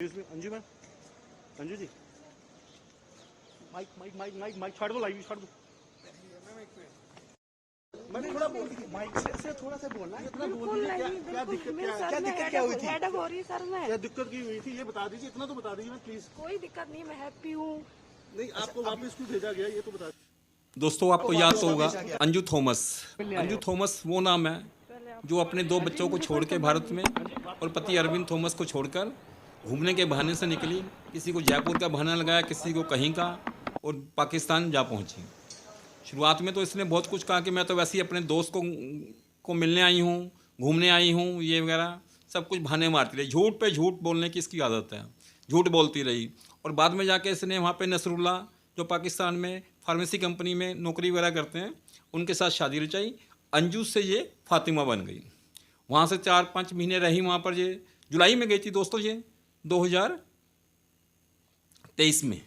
Anju ma'am, Anju ji, mic mic mic mic mic छाड़ दो, live छाड़ दो। मैंने थोड़ा माइक से थोड़ा सा बोलना है, इतना बोल दीजिए। क्या दिक्कत क्या हुई थी? हेडेक हो रही सर में। क्या दिक्कत की हुई थी ये बता दीजिए, इतना तो बता दीजिए मैं प्लीज। कोई दिक्कत नहीं, मैं हैप्पी हूँ। नहीं, आपको वापस क्यों भेजा गया ये तो बता दीजिए। दोस्तों आपको याद तो होगा अंजू थॉमस। अंजू थॉमस वो नाम है जो अपने 2 बच्चों को छोड़ के भारत में और पति अरविंद थॉमस को छोड़कर घूमने के बहाने से निकली। किसी को जयपुर का बहाना लगाया, किसी को कहीं का, और पाकिस्तान जा पहुंची। शुरुआत में तो इसने बहुत कुछ कहा कि मैं तो वैसे ही अपने दोस्त को मिलने आई हूँ, घूमने आई हूँ, ये वगैरह सब कुछ बहाने मारती रही। झूठ पे झूठ बोलने की इसकी आदत है, झूठ बोलती रही। और बाद में जाके इसने वहाँ पे नसरुल्ला जो पाकिस्तान में फार्मेसी कंपनी में नौकरी वगैरह करते हैं उनके साथ शादी रचाई। अंजू से ये फातिमा बन गई। वहाँ से 4-5 महीने रही वहाँ पर। ये जुलाई में गई थी दोस्तों, ये 2023 में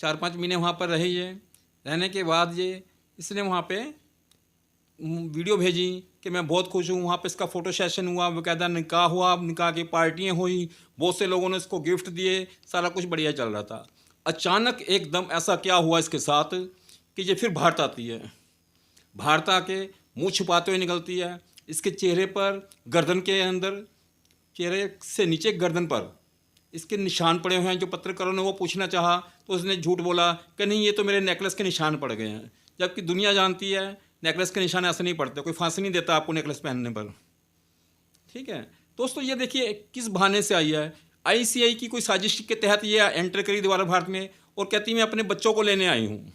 4-5 महीने वहाँ पर रही। ये रहने के बाद ये इसने वहाँ पे वीडियो भेजी कि मैं बहुत खुश हूँ। वहाँ पे इसका फ़ोटो सेशन हुआ, बाकायदा निकाह हुआ, निकाह की पार्टियाँ हुई, बहुत से लोगों ने इसको गिफ्ट दिए, सारा कुछ बढ़िया चल रहा था। अचानक एकदम ऐसा क्या हुआ इसके साथ कि ये फिर भारत आती है। भारत आके मुँह छुपाते हुए निकलती है। इसके चेहरे पर, गर्दन के अंदर, चेहरे से नीचे गर्दन पर इसके निशान पड़े हुए हैं। जो पत्रकारों ने वो पूछना चाहा तो उसने झूठ बोला कि नहीं ये तो मेरे नेकलेस के निशान पड़ गए हैं। जबकि दुनिया जानती है नेकलेस के निशान ऐसे नहीं पड़ते, कोई फांसी नहीं देता आपको नेकलेस पहनने पर। ठीक है दोस्तों, ये देखिए किस बहाने से आई है। ICI की कोई साजिश के तहत ये एंटर करी दोबारा भारत में और कहती मैं अपने बच्चों को लेने आई हूँ।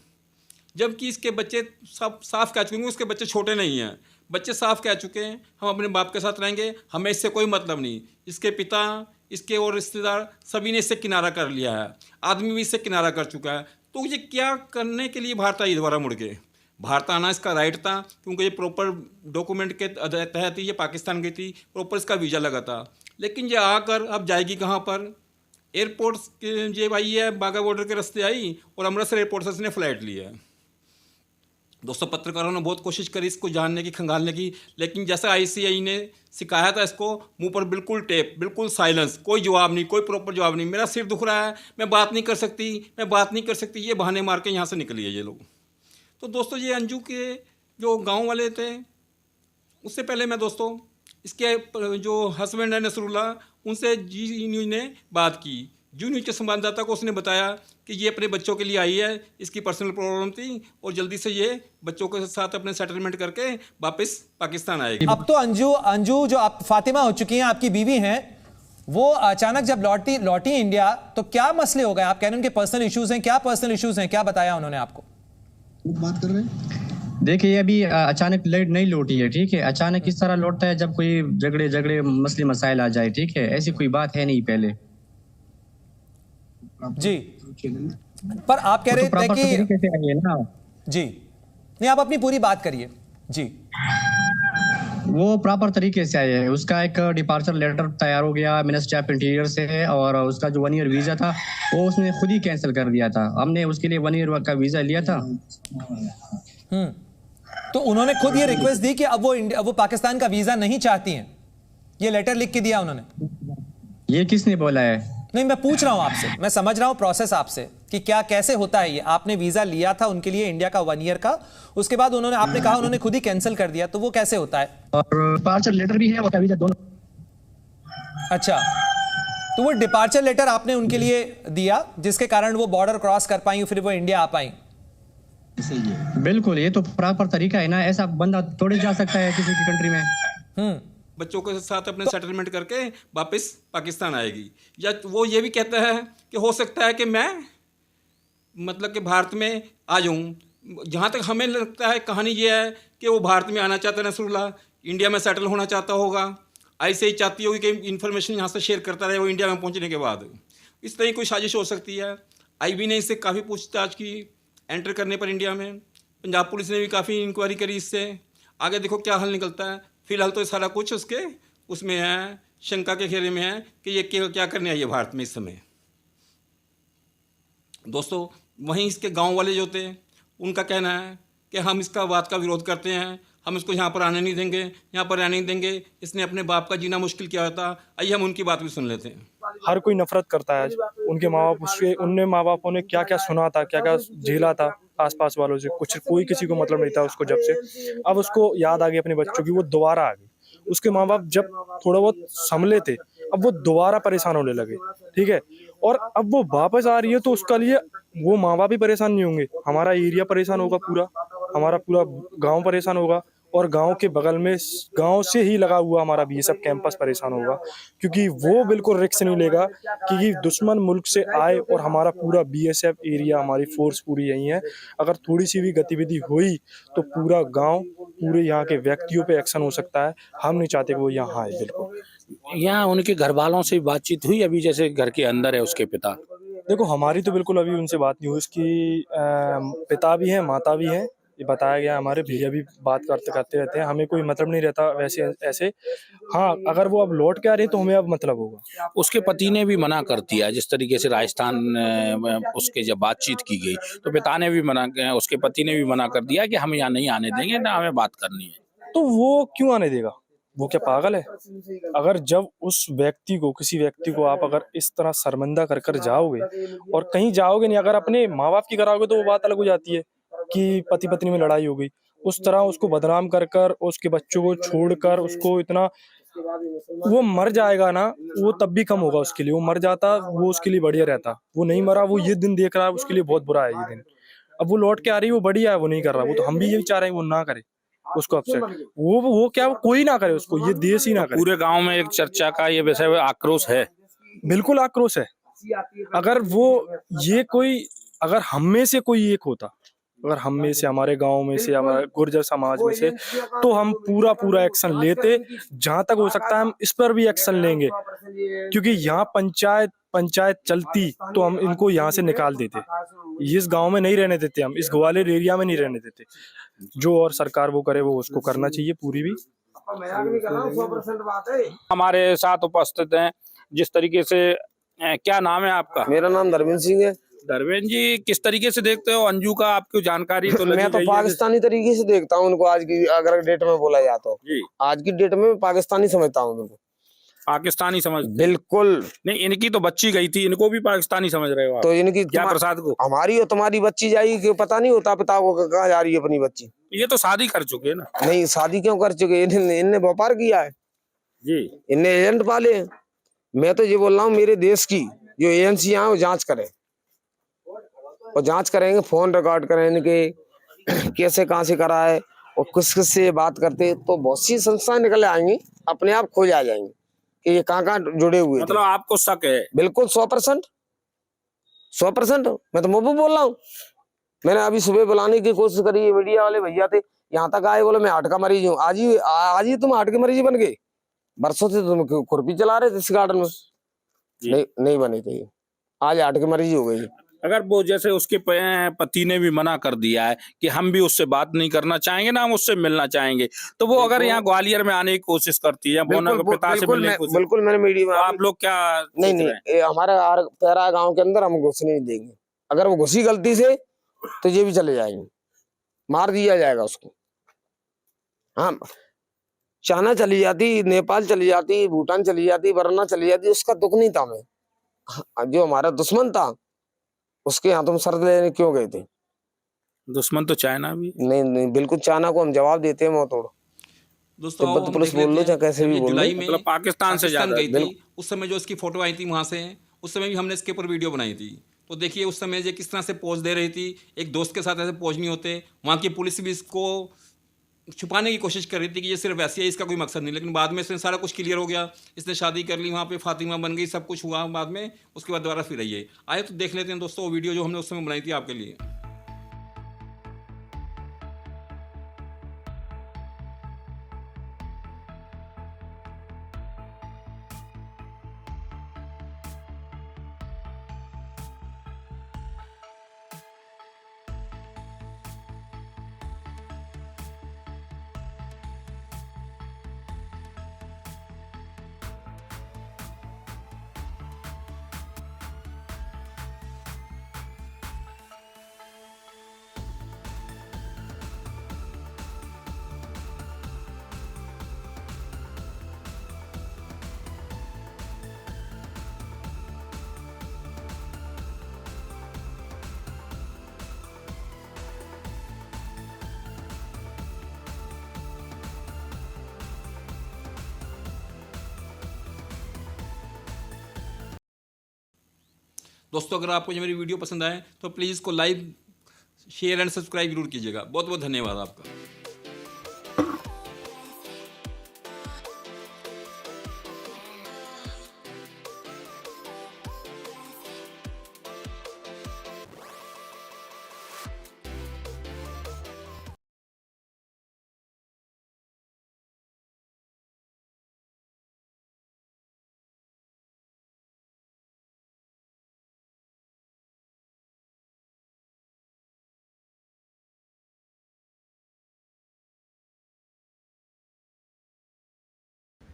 जबकि इसके बच्चे सब साफ कह चुके हैं, उसके बच्चे छोटे नहीं हैं। बच्चे साफ कह चुके हैं हम अपने बाप के साथ रहेंगे, हमें इससे कोई मतलब नहीं। इसके पिता, इसके और रिश्तेदार सभी ने इससे किनारा कर लिया है। आदमी भी इससे किनारा कर चुका है। तो ये क्या करने के लिए भारत आई दोबारा मुड़ के? भारत आना इसका राइट था क्योंकि ये प्रॉपर डॉक्यूमेंट के तहत ही ये पाकिस्तान गई थी, प्रॉपर इसका वीज़ा लगा था। लेकिन ये आकर अब जाएगी कहाँ पर? एयरपोर्ट ये आई है, बाघा बॉर्डर के रास्ते आई और अमृतसर एयरपोर्ट से इसने फ़्लाइट लिया है। दोस्तों पत्रकारों ने बहुत कोशिश करी इसको जानने की, खंगालने की, लेकिन जैसा ICI ने सिखाया था इसको, मुंह पर बिल्कुल टेप, बिल्कुल साइलेंस, कोई जवाब नहीं, कोई प्रॉपर जवाब नहीं। मेरा सिर दुख रहा है, मैं बात नहीं कर सकती, मैं बात नहीं कर सकती, ये बहाने मार के यहाँ से निकली है ये लोग। तो दोस्तों ये अंजू के जो गाँव वाले थे, उससे पहले मैं दोस्तों इसके जो हस्बैंड है नसरुल्ला, उनसे जी न्यूज़ ने बात की। जी न्यूज़ के संवाददाता को उसने बताया कि ये अपने बच्चों के लिए आई है, इसकी पर्सनल प्रॉब्लम थी और जल्दी से ये बच्चों के साथ अपने सेटलमेंट करके वापस पाकिस्तान आएगी। अब तो अंजू जो आप फातिमा हो चुकी हैं, आपकी बीवी हैं, वो अचानक जब लौटी इंडिया तो क्या मसले हो गए? आप कह रहे हैं उनके पर्सनल इश्यूज हैं, क्या पर्सनल इश्यूज हैं, क्या बताया उन्होंने आपको? बात कर रहे हैं। देखिए अभी अचानक नहीं लौटी है, ठीक है। अचानक इस तरह लौटता है जब कोई झगड़े मसले मसाइल आ जाए, ठीक है। ऐसी कोई बात है नहीं पहले जी। पर आप कह रहे थे कि कैसे आई है ना जी, नहीं आप अपनी पूरी बात करिए जी। वो प्रॉपर तरीके से आया है। उसका एक डिपार्चर लेटर तैयार हो गया मिनिस्ट्री ऑफ इंटीरियर से, और उसका जो 1 ईयर वीजा था वो उसने खुद ही कैंसिल कर दिया था। हमने उसके लिए 1 ईयर का वीजा लिया था। तो उन्होंने खुद ये रिक्वेस्ट दी कि अब वो पाकिस्तान का वीजा नहीं चाहती हैं, ये लेटर लिख के दिया उन्होंने? ये किसने बोला है? नहीं, मैं पूछ रहा हूं आपसे, मैं समझ रहा हूं प्रोसेस आपसे कि क्या कैसे होता है ये। आपने वीजा लिया था उनके लिए इंडिया का 1 ईयर का, उसके बाद उन्होंने, आपने कहा उन्होंने खुद ही कैंसिल कर दिया, तो वो कैसे होता है? और डिपार्चर लेटर भी है और वीजा दोनों। अच्छा, तो वो डिपार्चर लेटर आपने उनके लिए दिया जिसके कारण वो बॉर्डर क्रॉस कर पाई, फिर वो इंडिया आ पाई? बिल्कुल, ये तो प्रॉपर तरीका है ना। ऐसा बंदा थोड़ी जा सकता है किसी की कंट्री में। बच्चों के साथ अपने सेटलमेंट करके वापस पाकिस्तान आएगी। या वो ये भी कहता है कि हो सकता है कि मैं मतलब कि भारत में आ जाऊँ। जहाँ तक हमें लगता है कहानी ये है कि वो भारत में आना चाहता है नसरुल्ला, इंडिया में सेटल होना चाहता होगा। ऐसे ही चाहती होगी कि इन्फॉर्मेशन यहाँ से शेयर करता रहे वो इंडिया में पहुँचने के बाद। इस तरह की कोई साजिश हो सकती है। IB ने इससे काफ़ी पूछताछ की एंटर करने पर इंडिया में। पंजाब पुलिस ने भी काफ़ी इंक्वायरी करी इससे। आगे देखो क्या हल निकलता है। फिलहाल तो सारा कुछ उसके उसमें है, शंका के घेरे में है कि ये क्या करने आई है भारत में इस समय। दोस्तों वहीं इसके गांव वाले जो थे उनका कहना है कि हम इसका बात का विरोध करते हैं, हम इसको यहाँ पर आने नहीं देंगे, यहाँ पर रहने नहीं देंगे, इसने अपने बाप का जीना मुश्किल किया था। आइए हम उनकी बात भी सुन लेते हैं। हर कोई नफरत करता है आज। उनके माँ बाप उनने माँ बापों ने क्या क्या सुना था, क्या क्या झेला था आसपास वालों से, कुछ कोई किसी को मतलब नहीं था उसको। जब से अब उसको याद आ गई अपने बच्चों की, वो दोबारा आ गई। उसके माँ बाप जब थोड़ा बहुत संभले थे, अब वो दोबारा परेशान होने लगे, ठीक है। और अब वो वापस आ रही है तो उसका लिए वो माँ बाप भी परेशान नहीं होंगे, हमारा एरिया परेशान होगा, हमारा पूरा गांव परेशान होगा, और गांव के बगल में गांव से ही लगा हुआ हमारा बीएसएफ कैंपस परेशान होगा, क्योंकि वो बिल्कुल रिस्क नहीं लेगा कि दुश्मन मुल्क से आए और हमारा पूरा बीएसएफ एरिया, हमारी फोर्स पूरी यही है। अगर थोड़ी सी भी गतिविधि हुई तो पूरा गांव, पूरे यहाँ के व्यक्तियों पे एक्शन हो सकता है। हम नहीं चाहते कि वो यहाँ आए। बिल्कुल यहाँ उनके घर वालों से बातचीत हुई अभी, जैसे घर के अंदर है उसके पिता? देखो, हमारी तो बिल्कुल अभी उनसे बात नहीं हुई। उसकी पिता भी हैं, माता भी हैं, ये बताया गया। हमारे भैया भी बात करते रहते हैं, हमें कोई मतलब नहीं रहता वैसे ऐसे। हाँ, अगर वो अब लौट के आ रही है तो हमें अब मतलब होगा। उसके पति ने भी मना कर दिया, जिस तरीके से राजस्थान में उसके जब बातचीत की गई तो पिता ने भी उसके पति ने भी मना कर दिया कि हम यहाँ नहीं आने देंगे, ना हमें बात करनी है। तो वो क्यों आने देगा? वो क्या पागल है? अगर जब उस व्यक्ति को, किसी व्यक्ति को आप अगर इस तरह शर्मिंदा कर कर जाओगे, और कहीं जाओगे नहीं, अगर अपने माँ बाप की कराओगे तो वो बात अलग हो जाती है कि पति पत्नी में लड़ाई हो गई। उस तरह उसको बदनाम कर कर, उसके बच्चों को छोड़कर, उसको इतना, वो मर जाएगा ना, वो तब भी कम होगा उसके लिए। वो मर जाता, वो उसके लिए बढ़िया रहता। वो नहीं मरा, वो ये दिन देख रहा है, उसके लिए बहुत बुरा है ये दिन। अब वो लौट के आ रही है, वो बढ़िया है, वो नहीं कर रहा। वो तो हम भी यही चाह रहे हैं वो ना करे उसको अपसेट। वो क्या, वो कोई ना करे उसको, ये देश ही ना करे। पूरे गांव में एक चर्चा का ये विषय आक्रोश है। बिल्कुल आक्रोश है। अगर वो ये कोई, अगर हम में से कोई एक होता, अगर हम में से, हमारे गांव में से, हमारे गुर्जर समाज में से, तो हम पूरा एक्शन लेते। जहां तक हो सकता है हम इस पर भी एक्शन लेंगे, क्योंकि यहाँ पंचायत चलती तो हम इनको यहाँ से निकाल देते। इस गांव में नहीं रहने देते, हम इस ग्वालियर एरिया में नहीं रहने देते। जो और सरकार वो करे, वो उसको करना चाहिए पूरी भी। हमारे साथ उपस्थित हैं, जिस तरीके से, क्या नाम है आपका? मेरा नाम धर्मेंद्र सिंह है। धर्मेंद्र जी, किस तरीके से देखते हो अंजू का? आपको जानकारी तो लगी मैं तो रही है। पाकिस्तानी तरीके से देखता हूँ उनको। आज की अगर डेट में बोला जाए तो जी, आज की डेट में पाकिस्तानी समझता हूँ उनको। पाकिस्तानी समझ? बिल्कुल नहीं, इनकी तो बच्ची गई थी, इनको भी पाकिस्तानी समझ रहे हो आप? तो इनकी क्या प्रसाद को? हमारी और तुम्हारी बच्ची जाएगी कि पता नहीं होता पिता को कहाँ जा रही है अपनी बच्ची। ये तो शादी कर चुके हैं ना? नहीं, शादी क्यों कर चुके? इनने व्यापार किया है जी, इनने एजेंट पाले हैं। मैं तो ये बोल रहा हूँ, मेरे देश की जो एजेंसियां हैं वो जांच करें, और जांच करेंगे, फोन रिकॉर्ड करें इनके, कैसे कहाँ से करा है और किस किस से बात करते, तो बहुत सी संस्थाएं निकल आएंगी, अपने आप खोज आ जाएंगी कि ये कहाँ जुड़े हुए मतलब आपको शक है? बिल्कुल 100%। मैं तो मुंह पे बोल रहा हूँ। मैंने अभी सुबह बुलाने की कोशिश करी, मीडिया वाले भैया थे, यहाँ तक आए, बोले मैं हार्ट का मरीज हूँ। आज ही तुम हार्ट के मरीज बन गए? बरसों से तुम खुरपी चला रहे थे इस गार्डन में। नहीं बने थे, आज हार्ट के मरीज हो गई। अगर वो, जैसे उसके पति ने भी मना कर दिया है कि हम भी उससे बात नहीं करना चाहेंगे ना, हम उससे मिलना चाहेंगे, तो वो अगर यहाँ ग्वालियर में आने की कोशिश करती है, पिता से मिलने की कोशिश, बिल्कुल मैंने मीडिया में, आप लोग क्या? नहीं, हमारे पैरा गांव के अंदर हम घुसने नहीं देंगे। अगर वो घुसी गलती से तो ये भी चले जाएंगे, मार दिया जाएगा उसको। हाँ, चाइना चली जाती, नेपाल चली जाती, भूटान चली जाती, बरना चली जाती, उसका दुख नहीं था हमें। जो हमारा दुश्मन था उसके यहाँ तुम सर लेने क्यों गए थे? दुश्मन तो चाइना भी नहीं, बिल्कुल चाइना को हम जवाब देते हैं मुंह तोड़। दोस्तों, तिब्बत पुलिस बोल लो चाहे कैसे भी बोल लो, जुलाई में मतलब पाकिस्तान से ज्यादा गई थी, उस समय जो इसकी फोटो आई थी वहां से, उस समय भी हमने इसके ऊपर वीडियो बनाई थी। तो देखिए उस समय ये किस तरह से पोज दे रही थी। एक दोस्त के साथ ऐसे पोज नहीं होते। वहाँ की पुलिस भी इसको छुपाने की कोशिश कर रही थी कि ये सिर्फ वैसे ही, इसका कोई मकसद नहीं। लेकिन बाद में इसने सारा कुछ क्लियर हो गया, इसने शादी कर ली, वहाँ पे फातिमा बन गई, सब कुछ हुआ बाद में। उसके बाद दोबारा फिर आई है। आए तो देख लेते हैं दोस्तों वो वीडियो जो हमने उस समय बनाई थी आपके लिए। दोस्तों अगर आपको ये मेरी वीडियो पसंद आए तो प्लीज़ इसको लाइक शेयर एंड सब्सक्राइब जरूर कीजिएगा। बहुत बहुत धन्यवाद आपका।